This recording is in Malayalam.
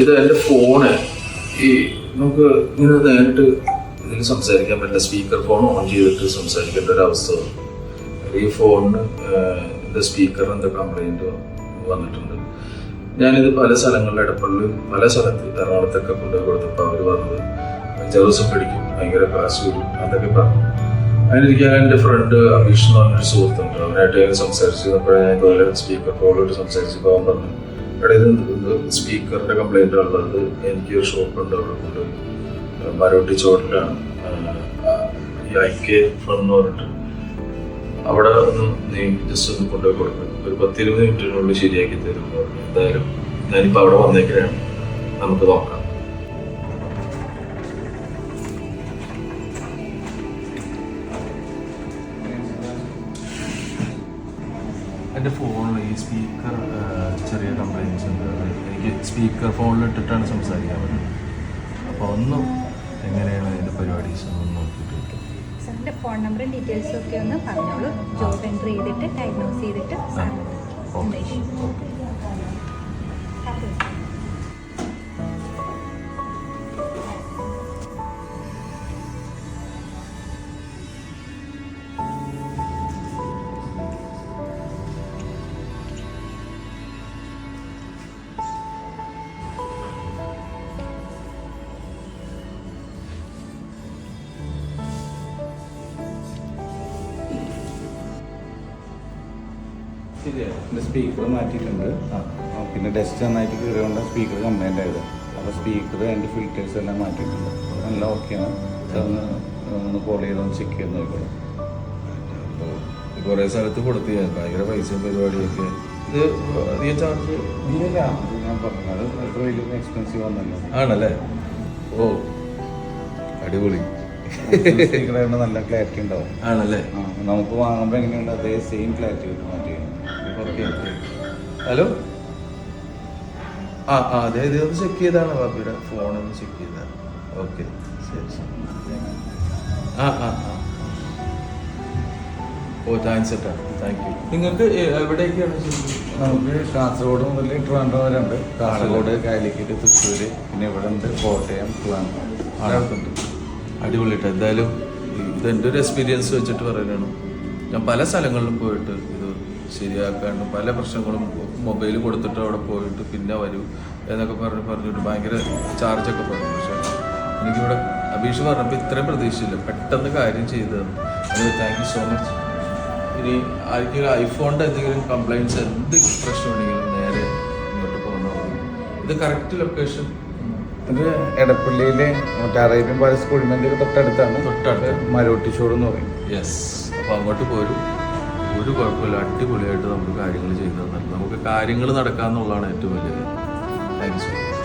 ഇത് എൻ്റെ ഫോണ് ഈ നമുക്ക് ഇങ്ങനെ നേരിട്ട് ഇതിൽ സംസാരിക്കാൻ പറ്റില്ല. സ്പീക്കർ ഫോൺ ഓൺ ചെയ്തിട്ട് സംസാരിക്കേണ്ട ഒരു അവസ്ഥ. ഈ ഫോണിന് എൻ്റെ സ്പീക്കറിന് എന്താ കംപ്ലൈൻറ്റ് വന്നിട്ടുണ്ട്. ഞാനിത് പല സ്ഥലങ്ങളിൽ ഇടപെടൽ പല സ്ഥലത്ത് എറണാകുളത്തൊക്കെ കൊണ്ടുപോയി കൊടുത്തപ്പോൾ അവർ പറഞ്ഞത് 5 ദിവസം പിടിക്കും, ഭയങ്കര കാശ് വരും, അതൊക്കെ പറഞ്ഞു. അതിനിരിക്കാൻ എൻ്റെ ഫ്രണ്ട് അഭീഷ് എന്ന് പറഞ്ഞൊരു സുഹൃത്തുണ്ട്, അവനായിട്ട് ഞാൻ സംസാരിച്ചപ്പോഴേ ഞാൻ ഇതുപോലെ സ്പീക്കർ കോളോട്ട് സംസാരിച്ചപ്പോൾ അവൻ പറഞ്ഞു, ഇവിടെ ഇത് സ്പീക്കറിൻ്റെ കംപ്ലൈൻ്റ് ഉള്ളത്, എനിക്കൊരു ഷോപ്പുണ്ട് അവിടെ കൊണ്ട് മരോട്ടി ചോട്ടിലാണ് ഈ IK ഫണ്ട് എന്ന് പറഞ്ഞിട്ട് അവിടെ ഒന്ന് നീ ജസ്റ്റ് ഒന്ന് കൊണ്ടുപോയി കൊടുക്കും, ഒരു 10-20 മിനിറ്റിനുള്ളിൽ ശരിയാക്കി തരും എന്ന് പറഞ്ഞു. എന്തായാലും ഞാനിപ്പോൾ അവിടെ വന്നേക്കാണ്, നമുക്ക് നോക്കാം. എൻ്റെ ഫോണിൽ ഈ സ്പീക്കർ ചെറിയ കംപ്ലൈൻറ്റ്സ് ഉണ്ട്. എനിക്ക് സ്പീക്കർ ഫോണിലിട്ടിട്ടാണ് സംസാരിക്കാൻ പറ്റുന്നത്. അപ്പോൾ ഒന്നും എങ്ങനെയാണ് അതിൻ്റെ പരിപാടീസ് ഒന്നും നോക്കിയിട്ട് സാറിൻ്റെ ഫോൺ നമ്പറും ഡീറ്റെയിൽസും ഒക്കെ ഒന്ന് പറഞ്ഞോളൂ. ജോബ് എൻട്രി ചെയ്തിട്ട് ഡയഗ്നോസ് ചെയ്തിട്ട് എൻ്റെ സ്പീക്കർ മാറ്റിയിട്ടുണ്ട്. പിന്നെ ഡസ്റ്റ് നന്നായിട്ട് കയറിയോണ്ട് സ്പീക്കർ കംപ്ലൈൻ്റ് ആയത്. അപ്പോൾ സ്പീക്കർ അതിൻ്റെ ഫിൽറ്റേഴ്സ് എല്ലാം മാറ്റിയിട്ടുണ്ട്. നല്ല ഓക്കെയാണ്. ഒന്ന് കോൾ ചെയ്തൊന്ന് ചെക്ക് ചെയ്ത് നോക്കിക്കോളൂ. കുറേ സ്ഥലത്ത് കൊടുത്ത് ഭയങ്കര പൈസയും പരിപാടിയൊക്കെ. ഇത് അധികം ചാർജ് ഇല്ല, ഞാൻ പറഞ്ഞത് അത്ര വലിയ എക്സ്പെൻസീവ് ഒന്നല്ല. ആണല്ലേ? ഓ, അടിപൊളി. സ്പീക്കർ നല്ല ക്ലാരിറ്റി ഉണ്ടാവും. ആണല്ലേ? നമുക്ക് വാങ്ങുമ്പോൾ എങ്ങനെയുണ്ട് അതേ സെയിം ക്ലാരിറ്റി കിട്ടും. മാറ്റി ഹലോ, അതെ, ഇതൊന്ന് ചെക്ക് ചെയ്താണ് ബാബിയുടെ ഫോണൊന്ന് ചെക്ക് ചെയ്താണ്. ഓക്കെ, ശരി ശരി. ഓ, താങ്ക്സ് ഏട്ടാ, താങ്ക് യു. നിങ്ങൾക്ക് എവിടേക്കാണ്? നമുക്ക് കാസർഗോഡ് മുതൽ ട്രിവാൻഡ്രം വരെ ഉണ്ട്. കാസർഗോഡ്, കാലിക്കറ്റ്, തൃശ്ശൂർ, പിന്നെ ഇവിടെ ഉണ്ട് കോട്ടയം, ട്രിവാൻഡ്രം. അടിപൊളിയിട്ട്. എന്തായാലും ഇതെൻ്റെ ഒരു എക്സ്പീരിയൻസ് വെച്ചിട്ട് പറയുകയാണ്. ഞാൻ പല സ്ഥലങ്ങളിലും പോയിട്ട് ഇത് ശരിയാക്കാണ്ട് പല പ്രശ്നങ്ങളും മൊബൈൽ കൊടുത്തിട്ട് അവിടെ പോയിട്ട് പിന്നെ വരൂ എന്നൊക്കെ പറഞ്ഞിട്ട് ഭയങ്കര ചാർജൊക്കെ പറഞ്ഞു. പക്ഷേ എനിക്കിവിടെ അഭീഷ് പറഞ്ഞപ്പോൾ ഇത്രയും പ്രതീക്ഷയില്ല, പെട്ടെന്ന് കാര്യം ചെയ്തു തന്നു. അതിന് താങ്ക് യു സോ മച്ച്. ഇനി ആർക്കെങ്കിലും ഐഫോണിൻ്റെ എന്തെങ്കിലും കംപ്ലൈൻറ്റ്സ്, എന്ത് പ്രശ്നമുണ്ടെങ്കിലും നേരെ ഇങ്ങോട്ട് പോകുന്ന ഇത് കറക്റ്റ് ലൊക്കേഷൻ. ഇത് എടപ്പള്ളിയിലെ അറേബ്യൻ പാലസ് കുഴിമന്തിക്ക് തൊട്ടടുത്ത് മരോട്ടി ഷോഡ് എന്ന് പറയും. യെസ്. അപ്പോൾ അങ്ങോട്ട് പോരും, ഒരു കുഴപ്പമില്ല, അടിപൊളിയായിട്ട് നമുക്ക് കാര്യങ്ങൾ ചെയ്തു തന്നാൽ നമുക്ക് കാര്യങ്ങൾ നടക്കാമെന്നുള്ളതാണ് ഏറ്റവും വലിയത്. Thank you so much.